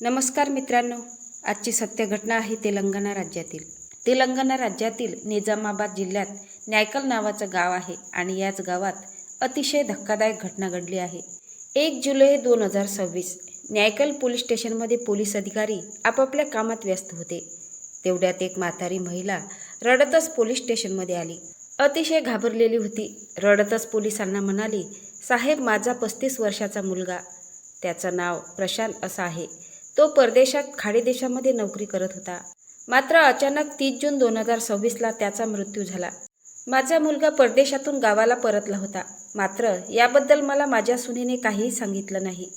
नमस्कार मित्रांनो, आजची सत्य घटना आहे तेलंगणा राज्यातील. तेलंगणा राज्यातील निजामाबाद जिल्ह्यात न्यायकल नावाचं गाव आहे आणि याच गावात अतिशय धक्कादायक घटना घडली आहे. 1 जुलै 2026 न्यायकल पोलीस स्टेशनमध्ये पोलीस अधिकारी आपापल्या कामात व्यस्त होते. तेवढ्यात एक म्हातारी महिला रडतच पोलीस स्टेशनमध्ये आली. अतिशय घाबरलेली होती. रडतच पोलिसांना म्हणाली, साहेब, माझा 35 वर्षाचा मुलगा, त्याचं नाव प्रशांत असं आहे, तो परदेशात खाडी देशामध्ये नोकरी करत होता. मात्र अचानक 30 जून 2026ला त्याचा मृत्यू झाला. माझा मुलगा परदेशातून गावाला परतला होता. मात्र याबद्दल मला माझ्या सुनेने काहीही सांगितलं नाही.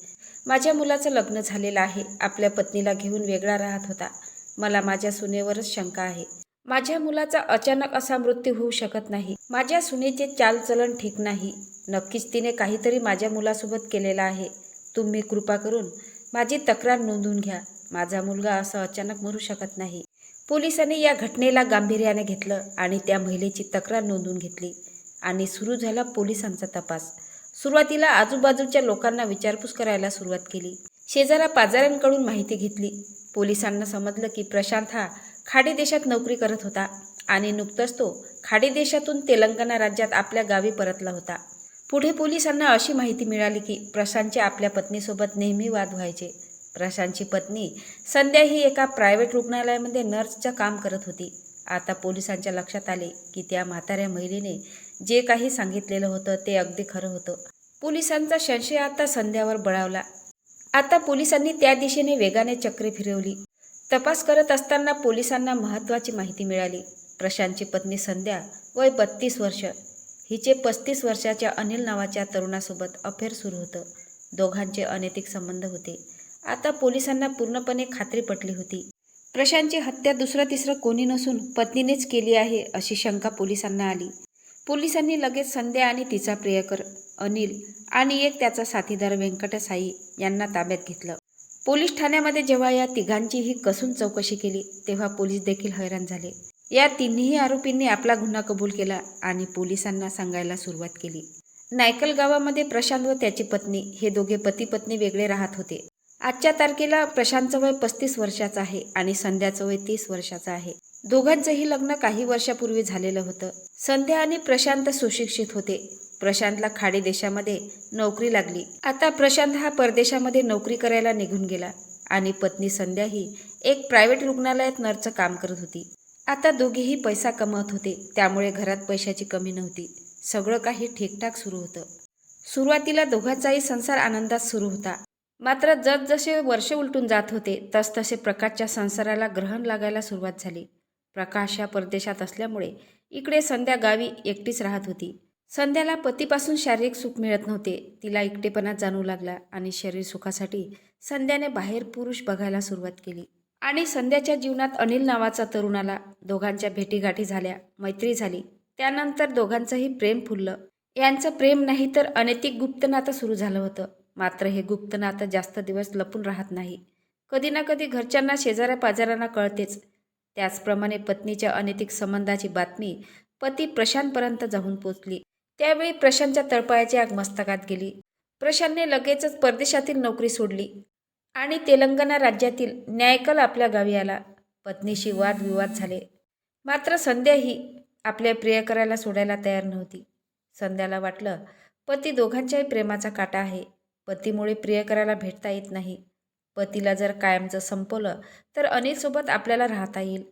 माझ्या मुलाचं लग्न झालेलं आहे. आपल्या पत्नीला घेऊन वेगळा राहत होता. मला माझ्या सुनेवरच शंका आहे. माझ्या मुलाचा अचानक असा मृत्यू होऊ शकत नाही. माझ्या सुनेचे चालचलन ठीक नाही. नक्कीच तिने काहीतरी माझ्या मुलासोबत केलेलं आहे. तुम्ही कृपा करून माझी तक्रार नोंदवून घ्या. माझा मुलगा असं अचानक मरू शकत नाही. पोलिसांनी या घटनेला गांभीर्याने घेतलं आणि त्या महिलेची तक्रार नोंदवून घेतली आणि सुरू झाला पोलिसांचा तपास. सुरुवातीला आजूबाजूच्या लोकांना विचारपूस करायला सुरुवात केली. शेजारा पाजाऱ्यांकडून माहिती घेतली. पोलिसांना समजलं की प्रशांत हा खाडी देशात नोकरी करत होता आणि नुकतंच तो खाडी देशातून तेलंगणा राज्यात आपल्या गावी परतला होता. पुढे पोलिसांना अशी माहिती मिळाली की प्रशांतचे आपल्या पत्नीसोबत नेहमी वाद व्हायचे. प्रशांतची पत्नी संध्या ही एका प्रायव्हेट रुग्णालयामध्ये नर्सचं काम करत होती. आता पोलिसांच्या लक्षात आले की त्या म्हाताऱ्या महिलेने जे काही सांगितलेलं होतं ते अगदी खरं होतं. पोलिसांचा संशय आता संध्यावर बळावला. आता पोलिसांनी त्या दिशेने वेगाने चक्रे फिरवली. तपास करत असताना पोलिसांना महत्त्वाची माहिती मिळाली. प्रशांतची पत्नी संध्या, वय 32 वर्ष, हिचे 35 वर्षाच्या अनिल नावाच्या तरुणासोबत अफेअर सुरू होतं. दोघांचे अनैतिक संबंध होते. आता पोलिसांना पूर्णपणे खात्री पटली होती. प्रशांतची हत्या दुसरं तिसरं कोणी नसून पत्नीनेच केली आहे अशी शंका पोलिसांना आली. पोलिसांनी लगेच संध्या आणि तिचा प्रियकर अनिल आणि एक त्याचा साथीदार व्यंकटसाई यांना ताब्यात घेतलं. पोलीस ठाण्यामध्ये जेव्हा या तिघांचीही कसून चौकशी केली तेव्हा पोलीस देखील हैराण झाले. या तिन्ही आरोपींनी आपला गुन्हा कबूल केला आणि पोलिसांना सांगायला सुरुवात केली. नायकल गावामध्ये प्रशांत व त्याची पत्नी हे दोघे पती पत्नी वेगळे राहत होते. आजच्या तारखेला प्रशांतचं वय 35 वर्षाचं आहे आणि संध्याचं वय 30 वर्षाचं आहे. दोघांचंही लग्न काही वर्षापूर्वी झालेलं होतं. संध्या आणि प्रशांत सुशिक्षित होते. प्रशांतला खाडी देशामध्ये नोकरी लागली. आता प्रशांत हा परदेशामध्ये नोकरी करायला निघून गेला आणि पत्नी संध्या ही एक प्रायव्हेट रुग्णालयात नर्सचं काम करत होती. आता दोघेही पैसा कमवत होते, त्यामुळे घरात पैशाची कमी नव्हती. सगळं काही ठीकठाक सुरू होतं. सुरुवातीला दोघांचाही संसार आनंदात सुरू होता. मात्र जसजसे वर्ष उलटून जात होते तसतसे प्रकाशच्या संसाराला ग्रहण लागायला सुरुवात झाली. प्रकाश या परदेशात असल्यामुळे इकडे संध्या गावी एकटीच राहत होती. संध्याला पतीपासून शारीरिक सुख मिळत नव्हते. तिला एकटेपणा जाणवू लागला आणि शरीर सुखासाठी संध्याने बाहेर पुरुष बघायला सुरुवात केली. आणि संध्याच्या जीवनात अनिल नावाचा तरुण आला. दोघांच्या भेटीगाठी झाल्या, मैत्री झाली. त्यानंतर दोघांचंही प्रेम फुललं. यांचं प्रेम नाही तर अनैतिक गुप्त नातं सुरू झालं होतं. मात्र हे गुप्त नातं जास्त दिवस लपून राहत नाही. कधी ना कधी घरच्यांना, शेजाऱ्या पाजाऱ्यांना कळतेच. त्याचप्रमाणे पत्नीच्या अनैतिक संबंधाची बातमी पती प्रशांतपर्यंत जाऊन पोचली. त्यावेळी प्रशांतच्या तळपायाची आग मस्तकात गेली. प्रशांतने लगेचच परदेशातील नोकरी सोडली आणि तेलंगणा राज्यातील न्यायकल आपल्या गावी आला. पत्नीशी वादविवाद झाले. मात्र संध्या ही आपल्या प्रियकराला सोडायला तयार नव्हती. संध्याला वाटलं, पती दोघांच्याही प्रेमाचा काटा आहे. पतीमुळे प्रियकराला भेटता येत नाही. पतीला जर कायमचं संपवलं तर अनिलसोबत आपल्याला राहता येईल.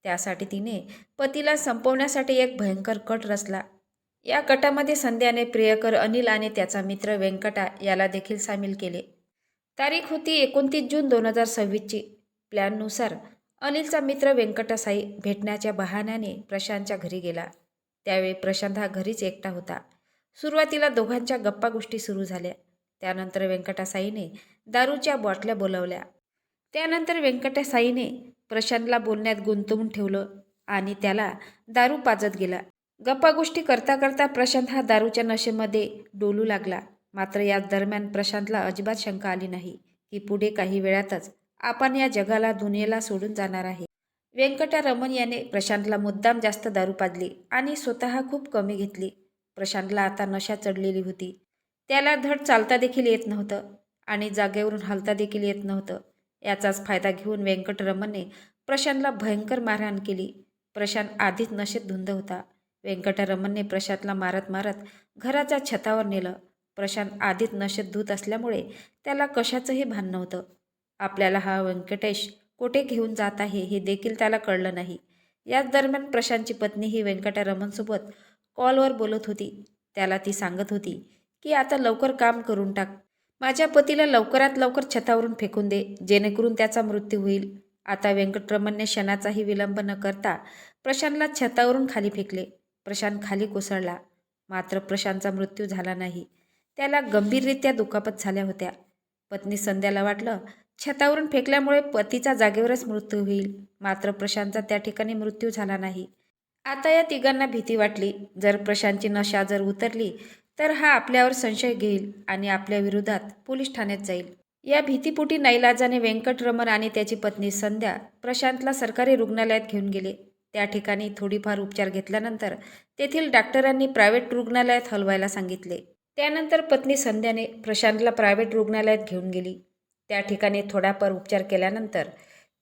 त्यासाठी तिने पतीला संपवण्यासाठी एक भयंकर कट रचला. या कटामध्ये संध्याने प्रियकर अनिल आणि त्याचा मित्र व्यंकटा याला देखील सामील केले. तारीख होती 29 जून 2026ची. प्लॅननुसार अनिलचा मित्र व्यंकटसाई भेटण्याच्या बहाण्याने प्रशांतच्या घरी गेला. त्यावेळी प्रशांत हा घरीच एकटा होता. सुरुवातीला दोघांच्या गप्पा गोष्टी सुरू झाल्या. त्यानंतर व्यंकटसाईने दारूच्या बॉटल्या बोलवल्या. त्यानंतर व्यंकटसाईने प्रशांतला बोलण्यात गुंतवून ठेवलं आणि त्याला दारू पाजत गेला. गप्पा गोष्टी करता करता प्रशांत हा दारूच्या नशेमध्ये डोलू लागला. मात्र याच दरम्यान प्रशांतला अजिबात शंका आली नाही की पुढे काही वेळातच आपण या जगाला, दुनियेला सोडून जाणार आहे. व्यंकटरमण याने प्रशांतला मुद्दाम जास्त दारू पाजली आणि स्वतः खूप कमी घेतली. प्रशांतला आता नशा चढलेली होती. त्याला धड चालता देखील येत नव्हतं आणि जागेवरून हलता देखील येत नव्हतं. याचाच फायदा घेऊन व्यंकटरमणने प्रशांतला भयंकर मारहाण केली. प्रशांत आधीच नशेत धुंद होता. व्यंकटरमणने प्रशांतला मारत मारत घराच्या छतावर नेलं. प्रशांत आधीच नशेत धूत असल्यामुळे त्याला कशाचंही भान नव्हतं. आपल्याला हा व्यंकटेश कोठे घेऊन जात आहे हे देखील त्याला कळलं नाही. याच दरम्यान प्रशांतची पत्नी ही व्यंकटरमणसोबत कॉलवर बोलत होती. त्याला ती सांगत होती की आता लवकर काम करून टाक. माझ्या पतीला लवकरात लवकर छतावरून फेकून दे, जेणेकरून त्याचा मृत्यू होईल. आता व्यंकटरमणने क्षणाचाही विलंब न करता प्रशांतला छतावरून खाली फेकले. प्रशांत खाली कोसळला. मात्र प्रशांतचा मृत्यू झाला नाही. त्याला गंभीररित्या दुखापत झाल्या होत्या. पत्नी संध्याला वाटलं छतावरून फेकल्यामुळे पतीचा जागेवरच मृत्यू होईल. मात्र प्रशांतचा त्या ठिकाणी मृत्यू झाला नाही. आता या तिघांना भीती वाटली. जर प्रशांतची नशा जर उतरली तर हा आपल्यावर संशय घेईल आणि आपल्या विरोधात पोलीस ठाण्यात जाईल. या भीतीपोटी नाईलाजाने व्यंकटरमण आणि त्याची पत्नी संध्या प्रशांतला सरकारी रुग्णालयात घेऊन गेले. त्या ठिकाणी थोडीफार उपचार घेतल्यानंतर तेथील डॉक्टरांनी प्रायव्हेट रुग्णालयात हलवायला सांगितले. त्यानंतर पत्नी संध्याने प्रशांतला प्रायव्हेट रुग्णालयात घेऊन गेली. त्या ठिकाणी थोडाफार उपचार केल्यानंतर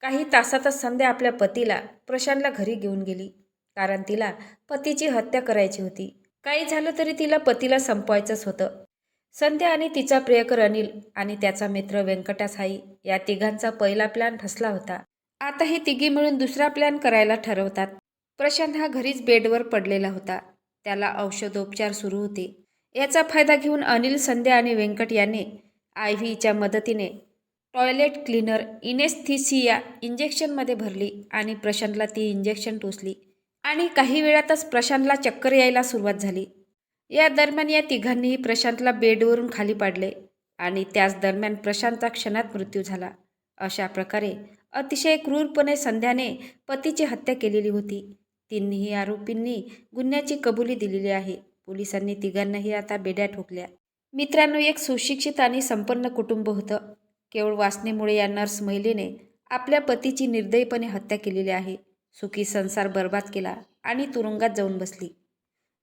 काही तासातच संध्या आपल्या पतीला प्रशांतला घरी घेऊन गेली. कारण तिला पतीची हत्या करायची होती. काही झालं तरी तिला पतीला संपवायचंच होतं. संध्या आणि तिचा प्रियकर अनिल आणि त्याचा मित्र व्यंकटासाई या तिघांचा पहिला प्लॅन फसला होता. आता हे तिघी मिळून दुसरा प्लॅन करायला ठरवतात. प्रशांत हा घरीच बेडवर पडलेला होता. त्याला औषधोपचार सुरू होते. याचा फायदा घेऊन अनिल, संध्या आणि व्यंकट याने IV च्या मदतीने टॉयलेट क्लीनर इनेस्थीसिया इंजेक्शनमध्ये भरली आणि प्रशांतला ती इंजेक्शन टोचली आणि काही वेळातच प्रशांतला चक्कर यायला सुरुवात झाली. या दरम्यान या तिघांनीही प्रशांतला बेडवरून खाली पाडले आणि त्याच दरम्यान प्रशांतचा क्षणात मृत्यू झाला. अशा प्रकारे अतिशय क्रूरपणे संध्याने पतीची हत्या केलेली होती. तिन्ही आरोपींनी गुन्ह्याची कबुली दिलेली आहे. पोलिसांनी तिघांनाही आता बेड्या ठोकल्या. मित्रांनो, एक सुशिक्षित आणि संपन्न कुटुंब होतं. केवळ वासनेमुळे या नर्स महिलेने आपल्या पतीची निर्दयीपणे हत्या केलेली आहे. सुखी संसार बर्बाद केला आणि तुरुंगात जाऊन बसली.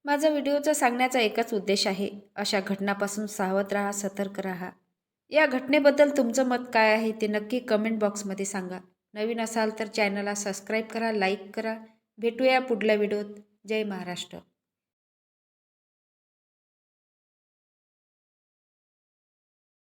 माझा व्हिडिओचा सांगण्याचा एकच उद्देश आहे, अशा घटनापासून सावध राहा, सतर्क राहा. या घटनेबद्दल तुमचं मत काय आहे ते नक्की कमेंट बॉक्समध्ये सांगा. नवीन असाल तर चॅनलला सबस्क्राईब करा, लाईक करा. भेटूया पुढल्या व्हिडिओत. जय महाराष्ट्र.